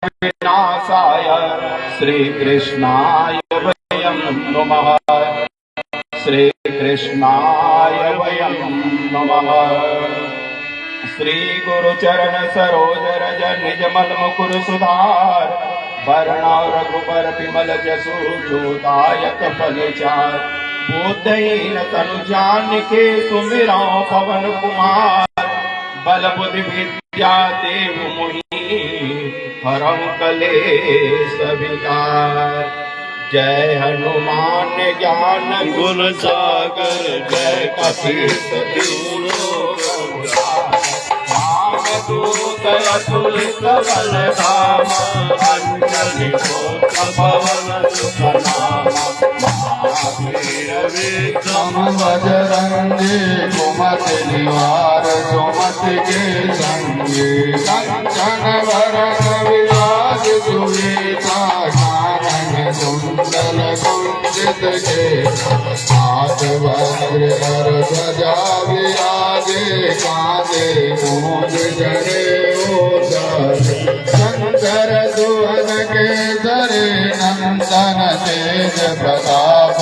विनाशाय श्रीकृष्णाय वयं नमः। श्रीकृष्णाय वयं नमः। श्री गुरु चरण सरोज रज निज मल मुकुर सुधार वर्ण रघुबर विमल जसु जोदायक फल चार। बुद्धहीन तनु जानिके सुमिरौ पवन कुमार बल बुद्धि विद्या देव मोहि हरौ कलेश विकार। जय हनुमान ज्ञान गुण सागर जय कपीस रामदूत अतुलित बल धाम अंजनी पुत्र पवन सुत नाम। महावीर विक्रम बजरंगी कुमति निवार सुमति के संगी। कंचन वरण विराज सुवेशा कानन कुंडल कुंचित के हाथ वज्र हर ध्वजा विराजे कांधे मूंज जनेऊ धारे। शंकर सुवन केसरी नंदन तेज प्रताप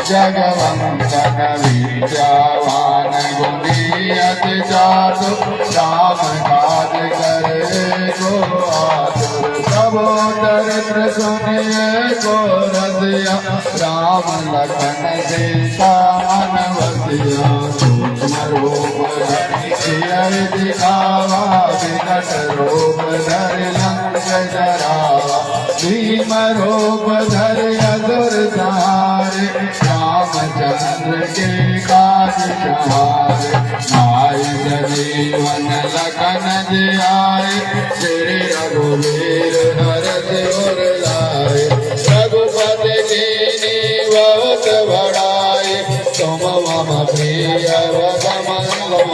जगवंदन विद्यावान गुणी अति चातु राम काज करे को आतुर। प्रभु दरिद्र सुनिए को रसिया राम लखन सीता मन बसिया। सूक्ष्म रूप धरि दिखावा विकट रूप धरि लंक जरावा। भीम रूप धरि असुर संहारे रामचंद्र के काज सवारे। भाई सजीवन लखन जियाए श्री रघुवीर हरष उर लाए। रघुपति कीन्ही बहुत बड़ाई तुम मम प्रिय भगवत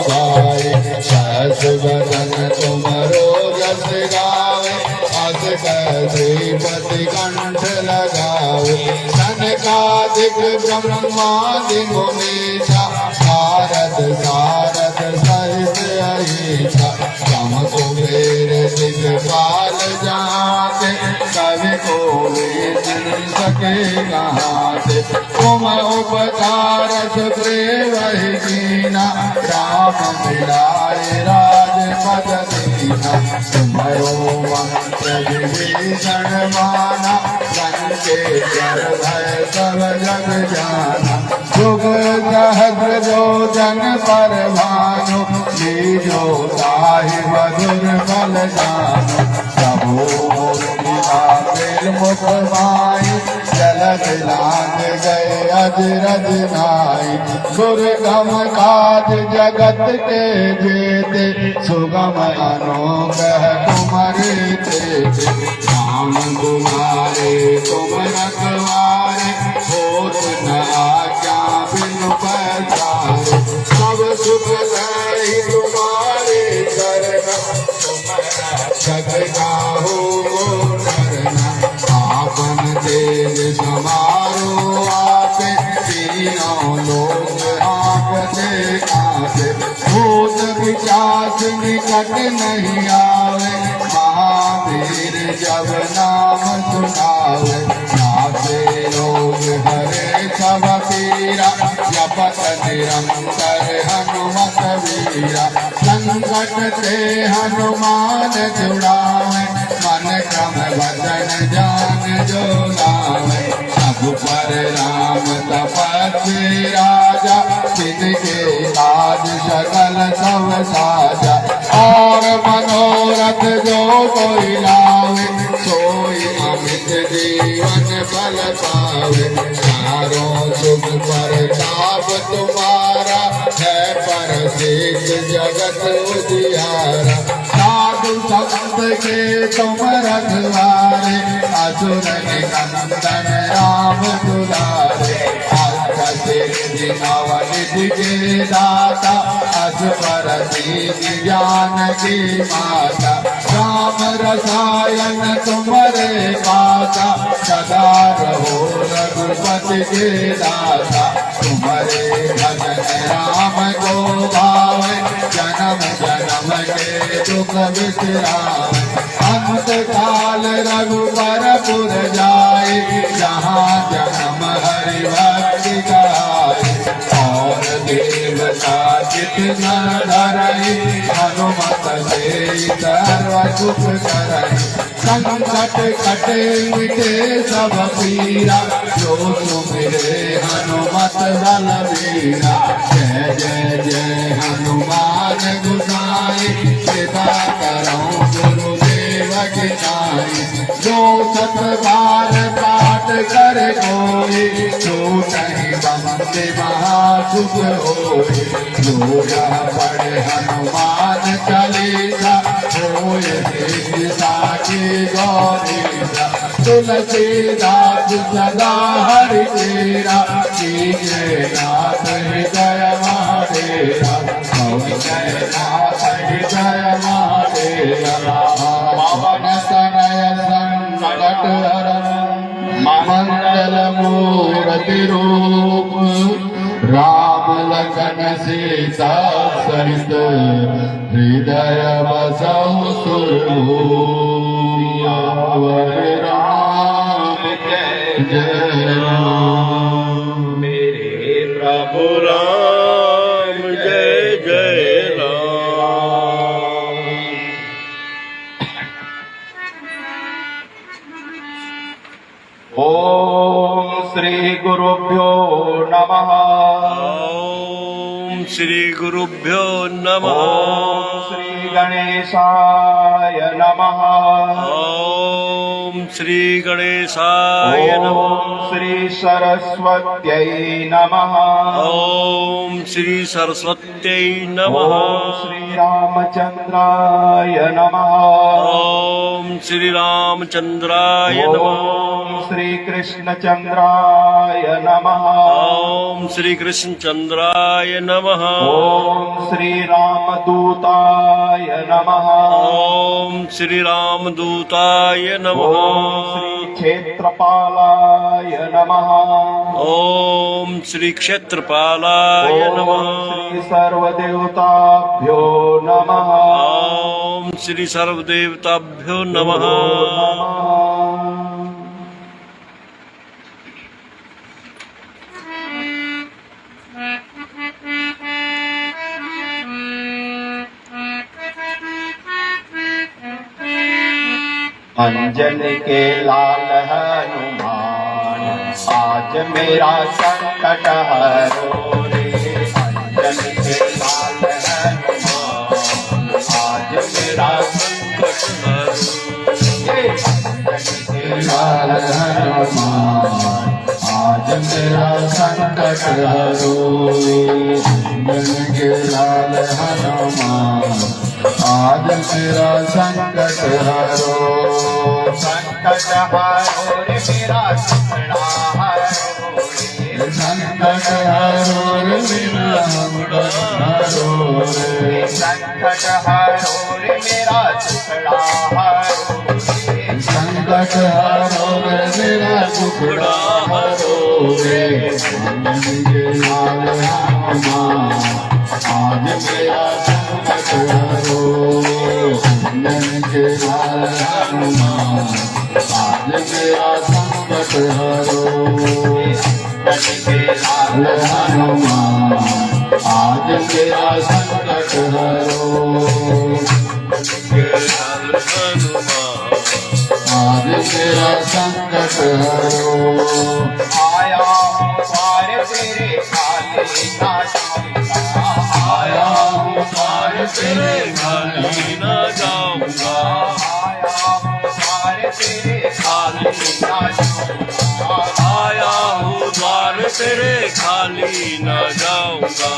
भाई। सहस बदन तुमरो जस गावे अस श्रीपति कंठ लगावे। सनकादिक ब्रह्मादि मुनीसा भारत सारथ सहित अहिसा। सम कुबेर दिगपाल जाते कवि कोविद सके गाते। तुम उपकार सुग्रीव कीना राम मिलाए राजपद दीना। तुम्हारो मंत्र विभीषण माना लंकेश्वर भय सब जग जाना। जुग सहस्र जो जन पर भानु लीजो ताहि मधुर फल जानु। प्रभु मुख मुख माई जलद लांग गए अजरज नाई। दुर्गम काज जगत के जेते सुगम अनुग्रह तुम्हारे तेते। राम तुम्हारे तुम रखवारे होत न आज्ञा बिनु पैसारे। सब सुख लई तुम्हारे करना सद काहू को करना। आपन तेज समारो आपे तीनों लोग आपसे कांपे। भूत पिशाच निकट नहीं आवे महावीर जब नाम सुनावे। नाथे रोग हरे सब पीरा जपत निरंतर हनुमत वीरा। संकट से हनुमान छुड़ावे मन क्रम वचन जान जो लावे। सब पर राम तपस्वी राजा तिनके काज सकल सब साजा। और मनोरथ जो कोई लावे सोई अमित जीवन फल पावे। चारों सुख पर ताप तुम्हारा है परसिद्ध जगत उजियारा। साधु संत के तुम रखवारे असुर निकंदन राम दुलारे। नवनिधि के दाता असवर ज्ञान की माता। राम रसायन तुम्हारे पासा सदा रहो रघुपति के दाता। तुम्हारे भजन राम को भावे जन्म जन्म के दुख विश्राम। अंत काल रघुबरपुर जाए, जहाँ जन्म हरि भक्ति गाए। और देवता जितना धरई, हनुमत से सर्व सुख करई। संकट कटे मिटे सब पीरा, जो सुमिरे हनुमत बलबीरा। जय जय जय हनुमान गोसाई, कृपा करो गुरुदेव की नाई। जो सत बार पाठ करे कोई, जो नहीं बंदे महासुख होए। जो यह पढ़े हनुमान चालीसा, होए सीता की गौरीसा। तुलसीदास सदा हरि तेरा, कीजे नाथ हृदय महादेवा। जय नाथ हृदय महादेवा। पवन तनय संकट हरन, मंगल मूर्ति रूप। राम लखन सीता सहित, हृदय बसहु सुरभूप। राम जय जय राम, मेरे प्रभु राम जय जय राम। ओम श्री गुरुभ्यो नमः। ओम श्री गुरुभ्यो नमः। ओम श्री गणेशाय नमः। ओम श्री गणेशाय नमः। ओम श्री सरस्वत्यै नमः। ओम श्री सरस्वत्यै नमः। ओम श्री रामचंद्राय नमः। ओम श्री रामचंद्राय नमः। ओम श्री कृष्णचंद्राय नमः। ओम श्री कृष्णचंद्राय नमः। ओम श्री रामदूताय नमः। ओम श्री रामदूताय नमः। ओम श्री क्षेत्रपालाय नमः। ओम श्री क्षेत्रपालाय नमः। ओम श्री सर्वदेवताभ्यो नमः। ओम श्री सर्वदेवताभ्यो नमः। अंजन के लाल हनुमान, आज मेरा संकट हरो रे। अंजन के लाल हनुमान, आज मेरा संकट हरो रे। अंजन के लाल हनुमान, आज मेरा संकट हरो रे। अंजन के लाल हनुमान, आज मेरा संकट हरो। संकट हरो रे मेरा दुखड़ा हरो रे। संकट हरो रे मेरा दुखड़ा हरो रे। संकट हरो रे मेरा दुखड़ा हरो रे। संकट हरो रे मेरा दुखड़ा हरो रे। अंजन के लाल हनुमान, आज मेरा संकट हरो। अंजन के लाल हनुमान, आज मेरा संकट हरो। अंजन के लाल हनुमान, आज मेरा संकट हरो। आज मेरा संकट हरो। आया हूँ द्वार तेरे खाली ना जाऊंगा। आया हूँ द्वार तेरे खाली ना जाऊंगा। आया हूँ द्वार तेरे खाली ना जाऊंगा। आया हूँ द्वार तेरे खाली न जाऊंगा।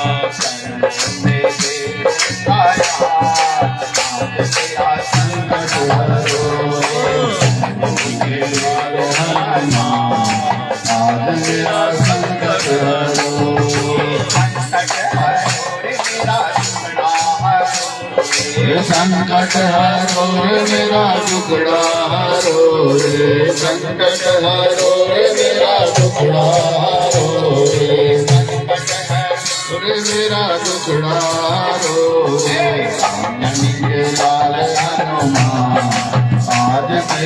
तेरा संकट हरो। आज मेरा संकट हरो। संकट हरो रे मेरा दुखड़ा हरो रे। संकट हरो रे मेरा दुखड़ा हरो रे। संकट हरो रे मेरा दुखड़ा हरो रे। अंजन के लाल हनुमान,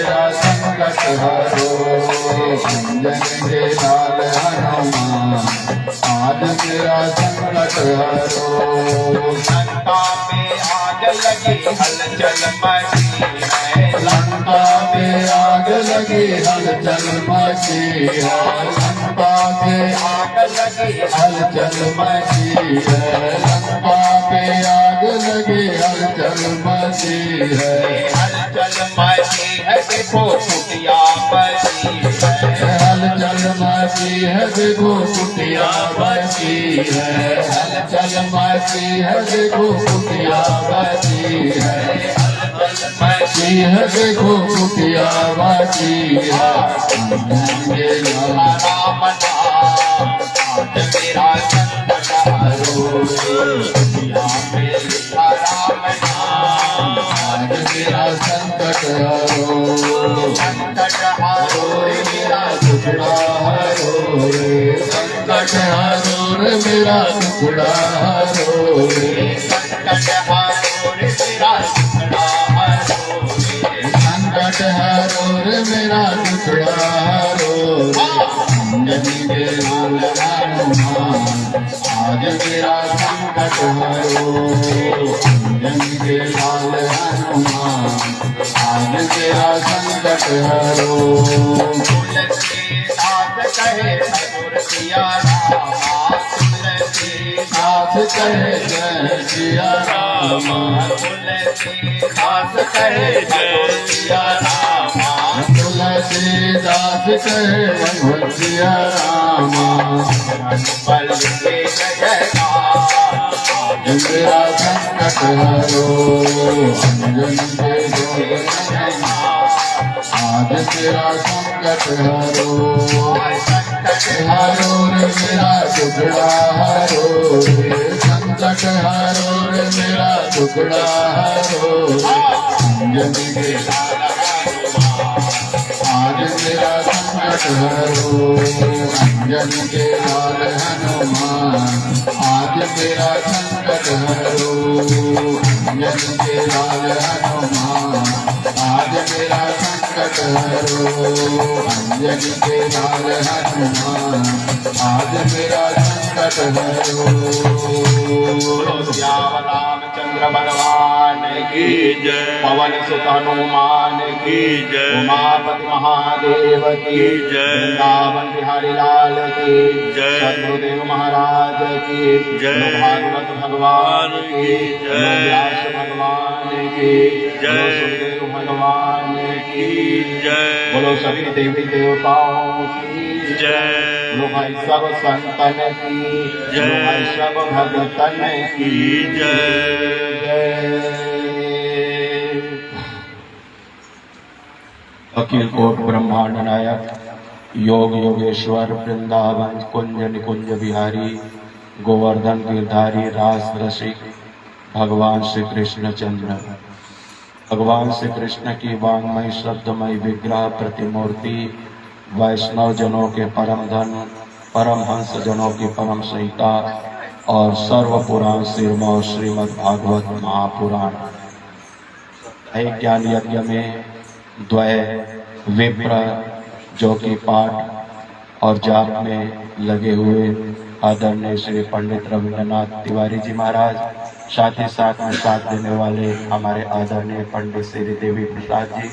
मेरा संकट हरो। अंजन के लाल हनुमान आज मेरा संकट हरो। लंका में आग लगी हलचल मची है। लंका में आग लगी हलचल मची है। लंका में आग लगी हलचल मची है। लंका में आग लगी हलचल मची है। हलचल मची है देखो कुटिया बची है। हलचल मची है देखो कुटिया बची है। हलचल मची है देखो कुटिया बची है। मची है देखो कुटिया बची है। अंजन के लाल राम नाम आज मेरा संकट हरो। कुटिया में लिखा राम नाम आज मेरा संकट हरो। संकट हरो रे मेरा टुकड़ा हरो रे संकट हरो रे मेरा टुकड़ा हरो रे। संकट हरो रे मेरा टुकड़ा हरो रे। संकट हरो रे मेरा टुकड़ा हरो रे। अंजन के लाल हनुमान आज मेरा संकट हरो। अंजन के लाल हनुमान आज मेरा संकट हरो। तुलसीदास कहे ससुर सिया रामा। साथ कहे जय सिया राम। तुलसीदास कहे ससुर सिया रामा। तुलसीदास कहे मनोहर सिया राम। बल के जयकार मेरा संकट हरो। अंजन के गोद आज तेरा संकट हरो। हरो रे मेरा टुकड़ा हरो रे। संकट हरो रे मेरा टुकड़ा हरो रे। अंजन के आज मेरा संकट हरो। अंजन के लाल हनुमान आज मेरा संकट हरो। अंजन के लाल हनुमान आज मेरा संकट हरो। अंजन के लाल हनुमान आज मेरा संकट हरो। रामचंद्र भगवान की जय। पवन सुत हनुमान की जय। उमापति महादेव की जय। वृंदावन बिहारी लाल की जय। सदगुरुदेव महाराज की जय। भागवत भगवान की जय। व्यास भगवान की जय। सुखदेव भगवान की जय। बोलो सभी देवी देवताओं की जय। बोलो भाई सब संतन की जय। बोलो भाई सब भगतन की जय। अखिल कोट ब्रह्मांड नायक योग योगेश्वर वृंदावन कुंज निकुंज बिहारी गोवर्धन गिरधारी रास रसिक भगवान श्री कृष्ण चंद्र। भगवान श्री कृष्ण की वांगमय शब्दमय विग्रह प्रतिमूर्ति वैष्णव जनों के परम धन परमहंस जनों की परम संहिता और सर्व पुराण सिरमौर श्रीमद् भागवत महापुराण। एक ज्ञान यज्ञ में द्वय विप्र जो कि पाठ और जाप में लगे हुए आदरणीय श्री पंडित रविंद्रनाथ तिवारी जी महाराज, साथ ही साथ में साथ देने वाले हमारे आदरणीय पंडित श्री देवी प्रसाद जी,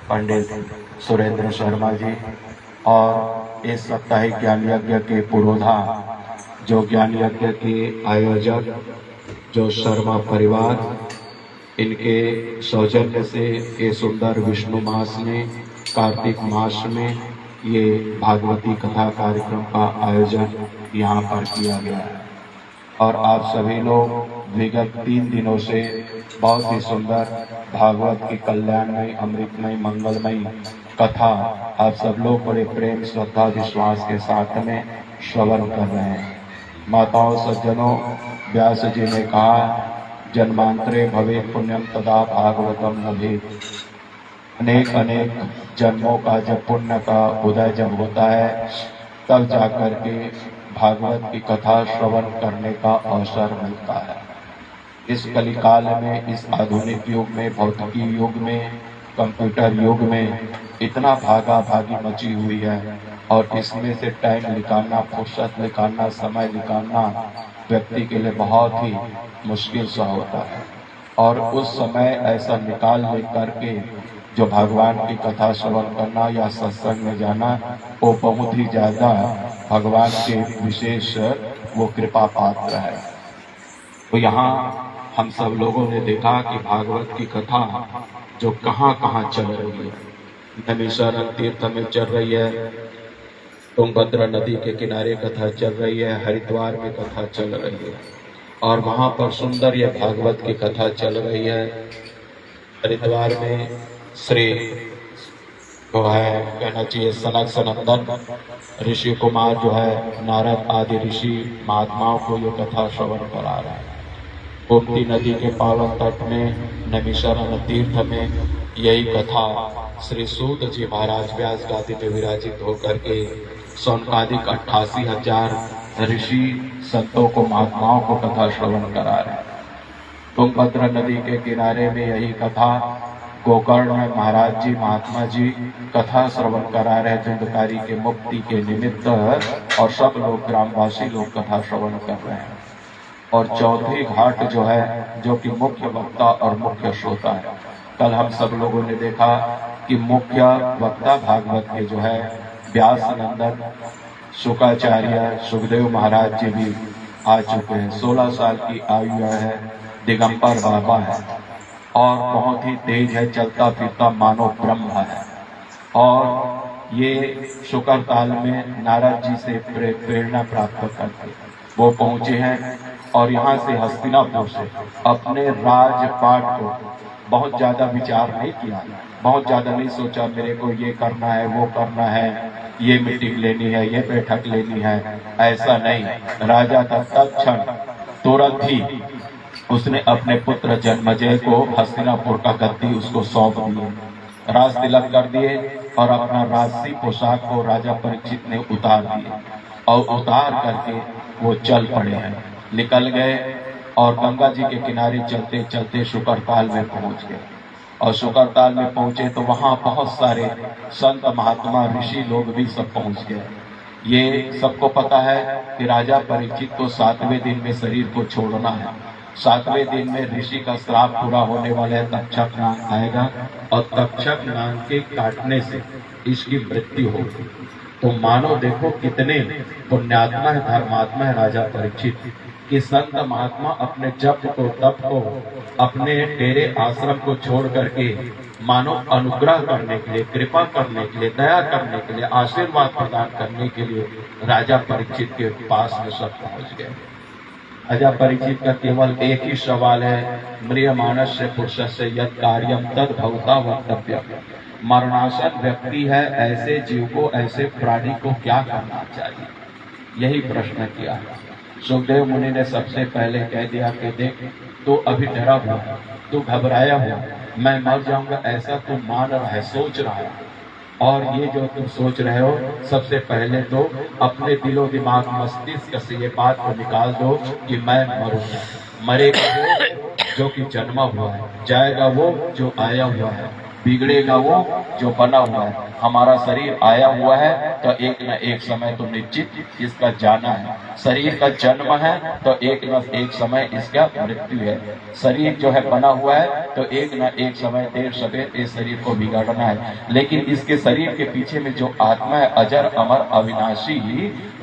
पंडित सुरेंद्र शर्मा जी और इस साप्ताहिक ज्ञान यज्ञ के पुरोधा जो ज्ञान यज्ञ के आयोजक जो शर्मा परिवार, इनके सौजन्य से ये सुंदर विष्णु मास में कार्तिक मास में ये भागवती कथा कार्यक्रम का आयोजन यहाँ पर किया गया है। और आप सभी लोग विगत 3 दिनों से बहुत ही सुंदर भागवत की कल्याणमय अमृतमय मंगलमय कथा आप सब लोग बड़े प्रेम श्रद्धा विश्वास के साथ में श्रवण कर रहे हैं। माताओं सज्जनों, व्यास जी ने कहा जन्मांतरे भवेत् पुण्यम तदा भागवतम नभेत्। अनेक अनेक जन्मों का जब पुण्य का उदय जब होता है तब जाकर के भागवत की कथा श्रवण करने का अवसर मिलता है। इस कलिकाल में, इस आधुनिक युग में, भौतिकी युग में कंप्यूटर युग में इतना भागा भागी मची हुई है और इसमें से टाइम निकालना, फुर्सत निकालना, समय निकालना व्यक्ति के लिए बहुत ही मुश्किल सा होता है। और उस समय ऐसा निकाल ले करके जो भगवान की कथा श्रवण करना या सत्संग में जाना, वो बहुत ही ज़्यादा भगवान के विशेष वो कृपा पात्र है। तो यहाँ हम सब लोगों ने देखा कि भागवत की कथा जो कहाँ कहाँ चल रही है। नैमिषारण्य तीर्थ में चल रही है, तुंगभद्रा नदी के किनारे कथा चल रही है, हरिद्वार में कथा चल रही है और वहाँ पर सुंदर ये भागवत की कथा चल रही है। हरिद्वार में श्री जो है कहना चाहिए सनक सनंदन ऋषि कुमार जो है नारद आदि ऋषि महात्माओं को ये कथा श्रवण करा रहा है। गोमती नदी के पावन तट में नैमिषारण्य तीर्थ में यही कथा श्री सूत जी महाराज व्यास गादी में विराजित होकर के सौनकादिक 88,000 ऋषि संतों को महात्माओं को कथा श्रवण करा रहे हैं। तुंगभद्रा नदी के किनारे में यही कथा गोकर्ण में महाराज जी महात्मा जी कथा श्रवण करा रहे धुंधकारी के मुक्ति के निमित्त और सब लोग ग्रामवासी लोग कथा श्रवण कर रहे हैं। और चौथी घाट जो है जो कि मुख्य वक्ता और मुख्य श्रोता है। कल हम सब लोगों ने देखा कि मुख्य वक्ता भागवत के जो है व्यास नंदन शुकाचार्य सुखदेव महाराज जी भी आ चुके हैं। 16 साल की आयु है, दिगंबर बाबा है और बहुत ही तेज है, चलता फिरता मानो ब्रह्म है। और ये शुकर ताल में नारद जी से प्रेरणा प्राप्त करके वो पहुंचे हैं और यहाँ से हस्तिनापुर से अपने राजपाट को बहुत ज्यादा विचार नहीं किया, बहुत ज्यादा नहीं सोचा मेरे को ये करना है वो करना है, ये मीटिंग लेनी है, ये बैठक लेनी है, ऐसा नहीं। राजा का तत्क्षण तुरंत ही उसने अपने पुत्र जन्मजय को हस्तिनापुर का गद्दी उसको सौंप दिए, राज तिलक कर दिए और अपना राजसी पोशाक को राजा परीक्षित ने उतार दिए और उतार करके वो चल पड़े हैं, निकल गए और गंगा जी के किनारे चलते चलते शुकरताल में पहुंच गए। और शुकरताल में पहुंचे तो वहां बहुत सारे संत महात्मा ऋषि लोग भी सब पहुंच गए। ये सबको पता है कि राजा परीक्षित को 7वें दिन में शरीर को छोड़ना है। 7वें दिन में ऋषि का श्राप पूरा होने वाला है, तक्षक नाग आएगा और तक्षक नाग के काटने से इसकी मृत्यु होगी। तो मानो देखो कितने पुण्यात्मा है, धर्मात्मा है राजा परीक्षित कि संत महात्मा अपने जप को तप को अपने डेरे आश्रम को छोड़ करके मानो अनुग्रह करने के लिए, कृपा करने के लिए, दया करने के लिए, आशीर्वाद प्रदान करने के लिए राजा परीक्षित के पास में सब पहुंच गए। राजा परीक्षित का केवल एक ही सवाल है, म्रियमाणस्य पुरुषस्य यत् कार्यम तद भवता वक्तव्य। मरणासन व्यक्ति है, ऐसे जीव को, ऐसे प्राणी को क्या करना चाहिए, यही प्रश्न किया है। सुखदेव मुनि ने सबसे पहले कह दिया कि देख तू अभी डरा हुआ, तू घबराया हुआ, मैं मर जाऊंगा ऐसा तू मान रहा है, सोच रहा है। और ये जो तुम सोच रहे हो, सबसे पहले तो अपने दिलो दिमाग मस्तिष्क से ये बात को निकाल दो कि मैं मरूंगा। मरेगा वो जो कि जन्मा हुआ है, जाएगा वो जो आया हुआ है, बिगड़ेगा वो जो बना हुआ है। हमारा शरीर आया हुआ है तो एक न एक समय तो निश्चित इसका जाना है। शरीर का जन्म है तो एक न एक समय इसका मृत्यु है। शरीर जो है बना हुआ है तो एक न एक समय देर सवेर इस शरीर को बिगाड़ना है। लेकिन इसके शरीर के पीछे में जो आत्मा है अजर अमर अविनाशी,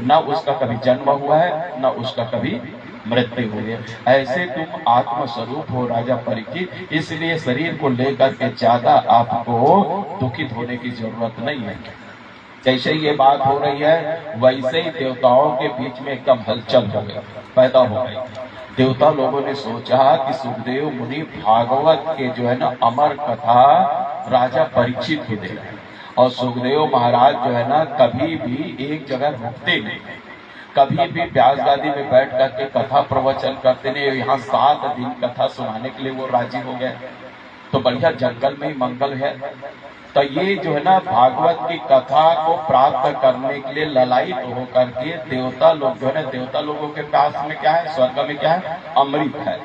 न उसका कभी जन्म हुआ है न उसका कभी मृत्यु हुई है। ऐसे तुम आत्म स्वरूप हो राजा परीक्षित, इसलिए शरीर को लेकर के ज्यादा आपको दुखित होने की जरूरत नहीं है। जैसे ये बात हो रही है वैसे ही देवताओं के बीच में एकदम हलचल हो गई, पैदा हो गई। देवता लोगों ने सोचा कि सुखदेव मुनि भागवत के जो है ना अमर कथा राजा परीक्षित ही दे रहे हैं और सुखदेव महाराज जो है ना कभी भी एक जगह रुकते नहीं, कभी भी व्यास गादी में बैठ करके कथा प्रवचन करते नहीं। यहाँ 7 दिन कथा सुनाने के लिए वो राजी हो गए, तो बढ़िया जंगल में ही मंगल है। तो ये जो है ना भागवत की कथा को प्राप्त करने के लिए ललायित होकर के देवता लोग जो है ना, देवता लोगों के पास में क्या है, स्वर्ग में क्या है, अमृत है।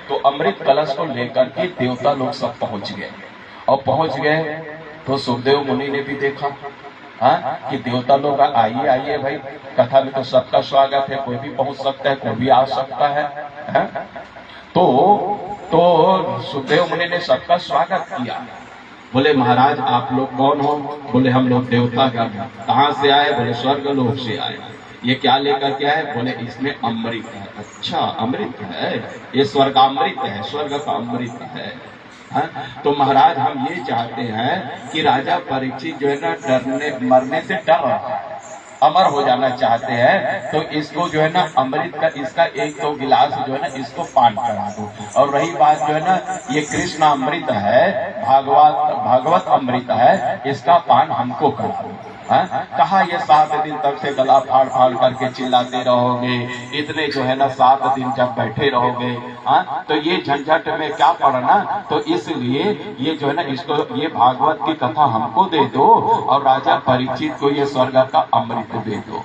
तो अमृत कलश को लेकर के देवता लोग सब पहुंच गए और पहुंच गए तो सुखदेव मुनि ने भी देखा कि देवता लोग आइए आइए भाई, कथा में तो सबका स्वागत है, कोई भी पहुंच सकता है, कोई भी आ सकता है, तो सुखदेव मुनि ने सबका स्वागत किया। बोले महाराज आप लोग कौन हो? बोले हम लोग देवता गण। कहाँ से आए? बोले स्वर्ग लोक से आए। ये क्या लेकर के आए? बोले इसमें अमृत है। अच्छा अमृत है, ये स्वर्गामृत है, स्वर्ग का अमृत है। तो महाराज हम ये चाहते हैं कि राजा परीक्षित जो है ना डरने मरने से डर रहा है, अमर हो जाना चाहते हैं, तो इसको जो है ना अमृत का इसका एक तो गिलास जो है ना इसको पान करा दो। और रही बात जो है ना ये कृष्ण अमृत है, भागवत अमृत है, इसका पान हमको करा दो। कहा ये 7 दिन तक से गला फाड़ फाड़ करके चिल्लाते रहोगे, इतने जो है ना 7 दिन जब बैठे रहोगे तो ये झंझट में क्या पड़ना, तो इसलिए ये जो है ना इसको ये भागवत की कथा हमको दे दो और राजा परीक्षित को ये स्वर्ग का अमृत दे दो।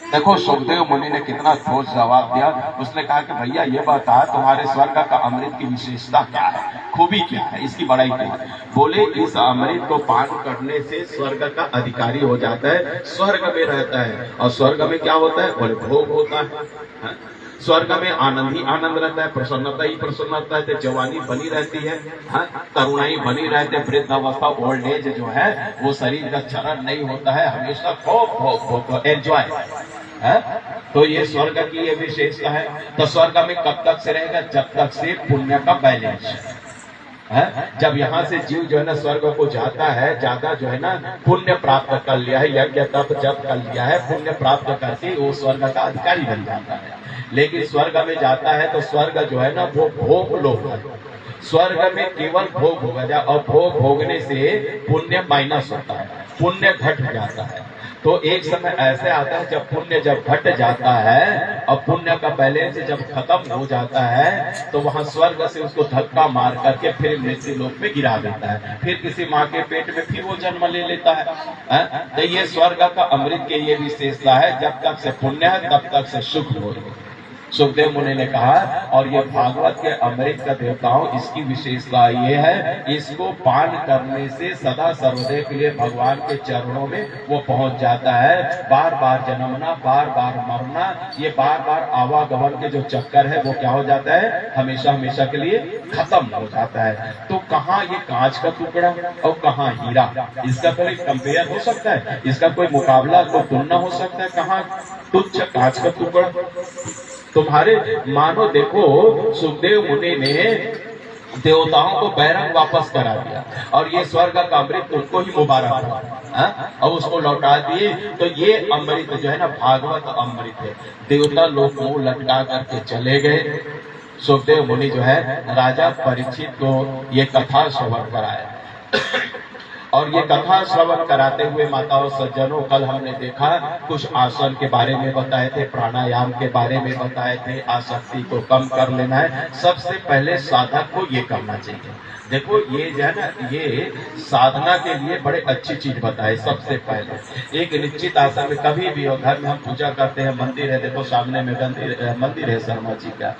देखो सुखदेव मुनि ने कितना ठोस जवाब दिया। उसने कहा कि भैया ये बता तुम्हारे स्वर्ग का अमृत की विशेषता क्या है, खूबी क्या है, इसकी बड़ाई क्या है? बोले इस अमृत को पान करने से स्वर्ग का अधिकारी हो जाता है, स्वर्ग में रहता है। और स्वर्ग में क्या होता है? बोले भोग होता है। स्वर्ग में आनंद ही आनंद रहता है, प्रसन्नता ही प्रसन्नता है, जवानी बनी रहती है, तरुणाई बनी रहती है, वृद्धावस्था ओल्ड एज जो है वो शरीर का क्षरण नहीं होता है, हमेशा भोग एंजॉय है। तो ये स्वर्ग की ये विशेषता है। तो स्वर्ग में कब तक से रहेगा? जब तक से पुण्य का बैलेंस है। जब यहाँ से जीव जो है ना स्वर्ग को जाता है, ज्यादा जो है ना पुण्य प्राप्त कर लिया है, यज्ञ तप जप कर लिया है, पुण्य प्राप्त करके वो स्वर्ग का अधिकारी बन जाता है। लेकिन स्वर्ग में जाता है तो स्वर्ग जो है ना वो भोग लोग है, स्वर्ग में केवल भोग होगा, और भोग भोगने से पुण्य माइनस होता है, पुण्य घट जाता है। तो एक समय ऐसे आता है जब पुण्य जब घट जाता है और पुण्य का बैलेंस जब खत्म हो जाता है तो वहां स्वर्ग से उसको धक्का मार करके फिर मृत्यु लोक में गिरा देता है, फिर किसी माँ के पेट में फिर वो जन्म ले लेता है। तो ये स्वर्ग का अमृत के ये विशेषता है, जब तक से पुण्य है तब तक से सुख हो। सुखदेव मुनि ने कहा और ये भागवत के अमृत का देवताओं इसकी विशेषता ये है, इसको पान करने से सदा सर्वदेव के लिए भगवान के चरणों में वो पहुंच जाता है। बार बार जन्मना, बार बार मरना, ये बार बार आवागमन के जो चक्कर है वो क्या हो जाता है, हमेशा हमेशा के लिए खत्म हो जाता है। तो कहाँ ये कांच का टुकड़ा और कहाँ हीरा, इसका कोई कंपेयर हो सकता है? इसका कोई मुकाबला, कोई तुलना हो सकता है? कहाँ तुच्छ कांच का टुकड़ा तुम्हारे मानो। देखो सुखदेव मुनि ने देवताओं को बैरंग वापस करा दिया और ये स्वर्ग का अमृत उनको ही मुबारक और उसको लौटा दिए। तो ये अमृत जो है ना भागवत अमृत है। देवता लोग मुंह लटका करके चले गए। सुखदेव मुनि जो है राजा परीक्षित को ये कथा श्रवण कराया और ये कथा श्रवण कराते हुए माताओं सज्जनों कल हमने देखा कुछ आसन के बारे में बताए थे, प्राणायाम के बारे में बताए थे, आसक्ति को कम कर लेना है। सबसे पहले साधक को ये करना चाहिए। देखो ये जो है ना ये साधना के लिए बड़े अच्छी चीज बताए। सबसे पहले एक निश्चित आसन में, कभी भी हो घर में हम पूजा करते हैं, मंदिर है, देखो सामने में मंदिर है शर्मा जी का,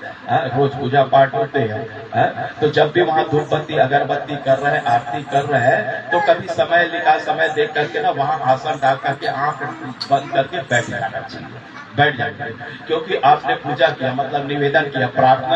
रोज पूजा पाठ होते हैं। तो जब भी वहाँ धूप बत्ती अगरबत्ती कर रहे हैं, आरती कर रहे हैं, तो कभी समय लिखा, समय देख करके ना वहाँ आसन डाल करके आंख बंद करके बैठ जाना चाहिए, बैठ जाएंगे। क्योंकि आपने पूजा किया मतलब निवेदन किया, प्रार्थना